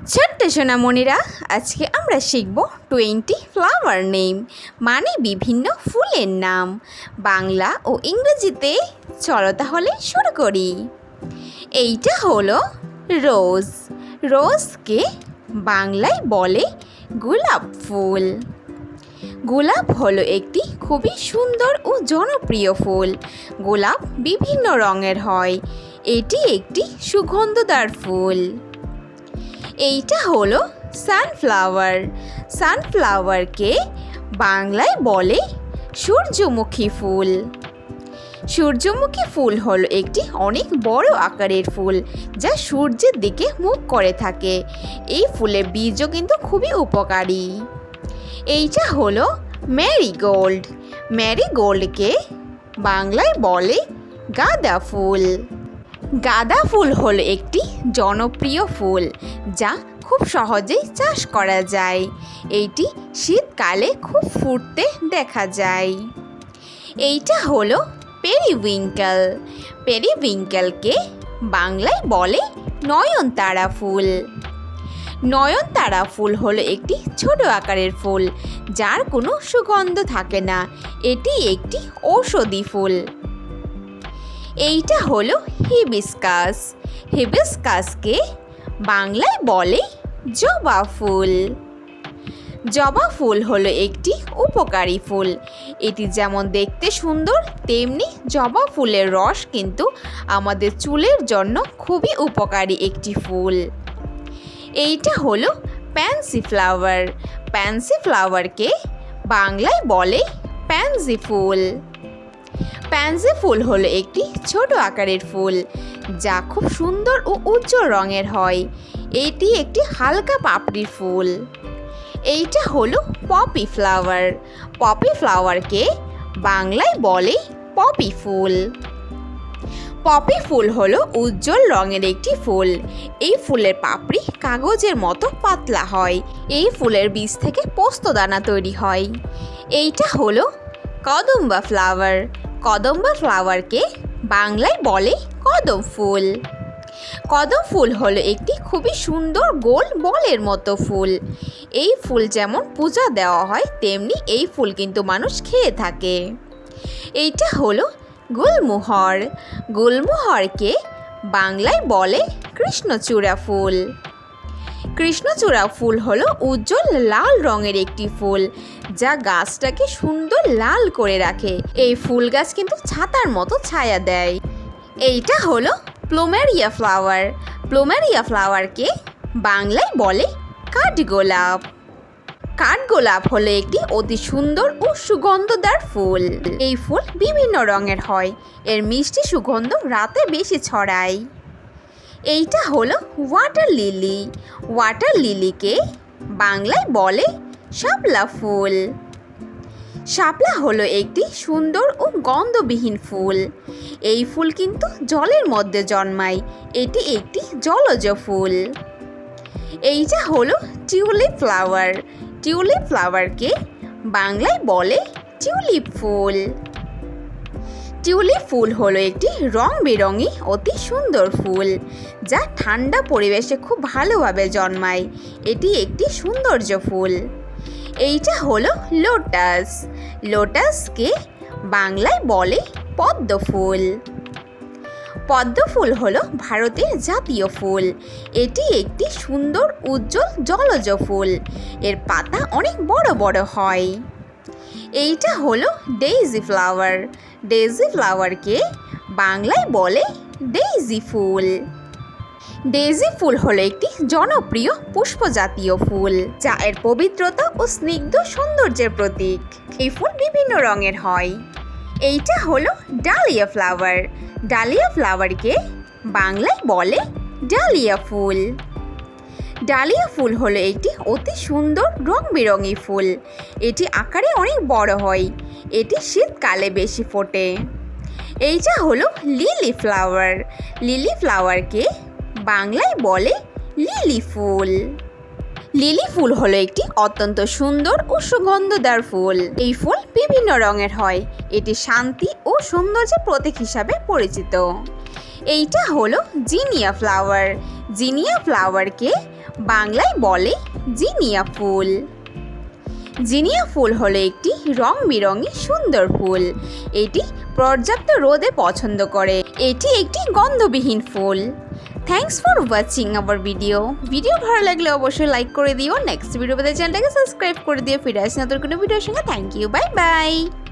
ছোট্ট সোনামণিরা, আজকে আমরা শিখব 20 ফ্লাওয়ার নেম, মানে বিভিন্ন ফুলের নাম, বাংলা ও ইংরেজিতে। চলো তাহলে শুরু করি। এইটা হলো রোজ। রোজকে বাংলায় বলে গোলাপ ফুল। গোলাপ হলো একটি খুবই সুন্দর ও জনপ্রিয় ফুল। গোলাপ বিভিন্ন রঙের হয়। এটি একটি সুগন্ধদার ফুল। এইটা হলো সানফ্লাওয়ার। সানফ্লাওয়ারকে বাংলায় বলে সূর্যমুখী ফুল। সূর্যমুখী ফুল হলো একটি অনেক বড় আকারের ফুল, যা সূর্যের দিকে মুখ করে থাকে। এই ফুলের বীজও কিন্তু খুবই উপকারী। এইটা হলো ম্যারিগোল্ড। ম্যারিগোল্ডকে বাংলায় বলে গাঁদা ফুল। গাঁদা ফুল হলো একটি জনপ্রিয় ফুল, যা খুব সহজেই চাষ করা যায়। এইটি শীতকালে খুব ফুটতে দেখা যায়। এইটা হলো পেরিউইঙ্কেল। পেরিউইঙ্কেলকে বাংলায় বলে নয়নতারা ফুল। নয়নতারা ফুল হলো একটি ছোট আকারের ফুল, যার কোনো সুগন্ধ থাকে না। এটি একটি ঔষধি ফুল। এইটা হলো হিবিস্কাস। হিবিস্কাসকে বাংলায় বলে জবা ফুল। জবা ফুল হলো একটি উপকারী ফুল। এটি যেমন দেখতে সুন্দর, তেমনি জবা ফুলের রস কিন্তু আমাদের চুলের জন্য খুবই উপকারী একটি ফুল। এইটা হলো প্যান্সি ফ্লাওয়ার। প্যান্সি ফ্লাওয়ারকে বাংলায় বলে প্যান্সি ফুল। প্যান্সি ফুল হলো একটি ছোট আকারের ফুল, যা খুব সুন্দর ও উজ্জ্বল রঙের হয়। এটি একটি হালকা পাপড়ির ফুল। এইটা হলো পপি ফ্লাওয়ার। পপি ফ্লাওয়ারকে বাংলায় বলে পপি ফুল। পপি ফুল হলো উজ্জ্বল রঙের একটি ফুল। এই ফুলের পাপড়ি কাগজের মতো পাতলা হয়। এই ফুলের বীজ থেকে পোস্তদানা তৈরি হয়। এইটা হলো কদম্বা ফ্লাওয়ার। কদম্বা ফ্লাওয়ারকে বাংলায় বলে কদম ফুল। কদম ফুল হলো একটি খুবই সুন্দর গোল বলের মতো ফুল। এই ফুল যেমন পূজা দেওয়া হয়, তেমনি এই ফুল কিন্তু মানুষ খেয়ে থাকে। এইটা হলো গুলমোহর। গুলমোহরকে বাংলায় বলে কৃষ্ণচূড়া ফুল। কৃষ্ণচূড়া ফুল হলো উজ্জ্বল লাল রঙের একটি ফুল, যা গাছটাকে সুন্দর লাল করে রাখে। এই ফুল গাছ কিন্তু ছাতার মতো ছায়া দেয়। এইটা হলো প্লুমেরিয়া ফ্লাওয়ার। প্লুমেরিয়া ফ্লাওয়ারকে বাংলায় বলে কাঠগোলাপ। কাঠগোলাপ হলো একটি অতি সুন্দর ও সুগন্ধদার ফুল। এই ফুল বিভিন্ন রঙের হয়। এর মিষ্টি সুগন্ধ রাতে বেশি ছড়ায়। এইটা হলো ওয়াটার লিলি। ওয়াটার লিলিকে বাংলায় বলে শাপলা ফুল। শাপলা হলো একটি সুন্দর ও গন্ধবিহীন ফুল। এই ফুল কিন্তু জলের মধ্যে জন্মায়। এটি একটি জলজ ফুল। এইটা হলো টিউলিপ ফ্লাওয়ার। টিউলিপ ফ্লাওয়ারকে বাংলায় বলে টিউলিপ ফুল। টিউলিপ ফুল হলো একটি রং বেরঙি অতি সুন্দর ফুল, যা ঠান্ডা পরিবেশে খুব ভালোভাবে জন্মায়। এটি একটি সৌন্দর্য ফুল। এইটা হলো লোটাস। লোটাসকে বাংলায় বলে পদ্ম ফুল। পদ্ম ফুল হলো ভারতের জাতীয় ফুল। এটি একটি সুন্দর উজ্জ্বল জলজ ফুল। এর পাতা অনেক বড় বড় হয়। এইটা হলো ডেইজি ফ্লাওয়ার। ডেইজি ফ্লাওয়ারকে বাংলায় বলে ডেইজি ফুল। ডেইজি ফুল হলো একটি জনপ্রিয় পুষ্পজাতীয় ফুল, যা এর পবিত্রতা ও স্নিগ্ধ সৌন্দর্যের প্রতীক। এই ফুল বিভিন্ন রঙের হয়। এইটা হলো ডালিয়া ফ্লাওয়ার। ডালিয়া ফ্লাওয়ারকে বাংলায় বলে ডালিয়া ফুল। ডালিয়া ফুল হলো একটি অতি সুন্দর রং বেরঙি ফুল। এটি আকারে অনেক বড় হয়। এটি শীতকালে বেশি ফোটে। এইটা হলো লিলি ফ্লাওয়ার। লিলি ফ্লাওয়ারকে বাংলায় বলে লিলি ফুল। লিলি ফুল হলো একটি অত্যন্ত সুন্দর ও সুগন্ধদার ফুল। এই ফুল বিভিন্ন রঙের হয়। এটি শান্তি ও সৌন্দর্যের প্রতীক হিসাবে পরিচিত। এইটা হলো জিনিয়া ফ্লাওয়ার। জিনিয়া ফ্লাওয়ারকে বাংলায় বলে জিনিয়া ফুল। জিনিয়া ফুল হলো একটি রং বেরঙের সুন্দর ফুল। এটি পর্যাপ্ত রোদে পছন্দ করে। এটি একটি গন্ধবিহীন ফুল। Thanks for watching our video ভালো লাগলে অবশ্যই লাইক করে দিও। নেক্সট ভিডিও পেতে চ্যানেলটাকে সাবস্ক্রাইব করে দিও। ফিরে আসি নতুন কোনো ভিডিওর সঙ্গে। Thank you, bye by.